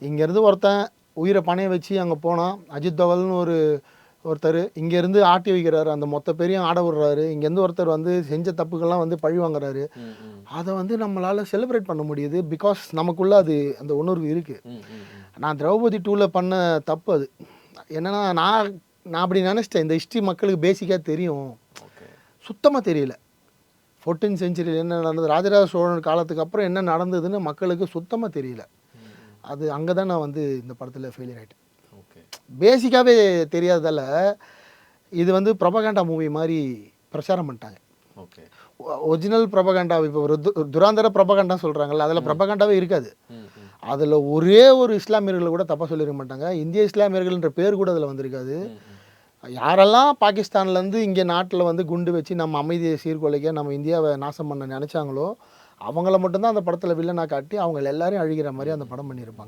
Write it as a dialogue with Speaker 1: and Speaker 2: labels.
Speaker 1: இங்கேருந்து ஒருத்தன் உயிரை பணைய வச்சு அங்கே போனான். அஜித் தவல்னு ஒருத்தர் இங்கேருந்து ஆட்டி வைக்கிறாரு, அந்த மொத்த பேரையும் ஆட விடுறாரு. இங்கேருந்து ஒருத்தர் வந்து செஞ்ச தப்புக்கெல்லாம் வந்து பழி வாங்குறாரு. அதை வந்து நம்மளால் செலிப்ரேட் பண்ண முடியுது. பிகாஸ் நமக்குள்ளே அது அந்த உணர்வு இருக்குது. நான் திரௌபதி 2ல் பண்ண தப்பு அது. என்னென்னா நான் அப்படி நினச்சிட்டேன், இந்த ஹிஸ்ட்ரி மக்களுக்கு பேசிக்காக தெரியும், சுத்தமாக தெரியல. 14th செஞ்சுரியில் என்ன நடந்தது, ராஜராஜ சோழன் காலத்துக்கு அப்புறம் என்ன நடந்ததுன்னு மக்களுக்கு சுத்தமாக தெரியல. அது அங்கே தான் நான் வந்து இந்த படத்தில் ஃபெயிலியர் ஆகிட்டேன். பேசிக்காகவே தெரியாததால் இது வந்து ப்ரொபகண்டா மூவி மாதிரி பிரச்சாரம் பண்ணிட்டாங்க. ஒரிஜினல் ப்ரொபகண்டா இப்போ ஒரு துராந்தர ப்ரொபகண்டா சொல்கிறாங்கல்ல, அதில் ப்ரொபகண்டாவே இருக்காது. அதில் ஒரே ஒரு இஸ்லாமியர்களை கூட தப்பாக சொல்லியிருக்க மாட்டாங்க. இந்திய இஸ்லாமியர்கள்ன்ற பேர் கூட அதில் வந்திருக்காது. யாரெல்லாம் பாகிஸ்தான்லேருந்து இங்கே நாட்டில் வந்து குண்டு வச்சு நம்ம அமைதியை சீர்குலைக்க, நம்ம இந்தியாவை நாசம் பண்ண நினச்சாங்களோ அவங்கள மட்டும்தான் அந்த படத்தில் வில்லனாக காட்டி அவங்க எல்லாரையும் அழிக்கிற மாதிரி அந்த படம் பண்ணியிருப்பாங்க.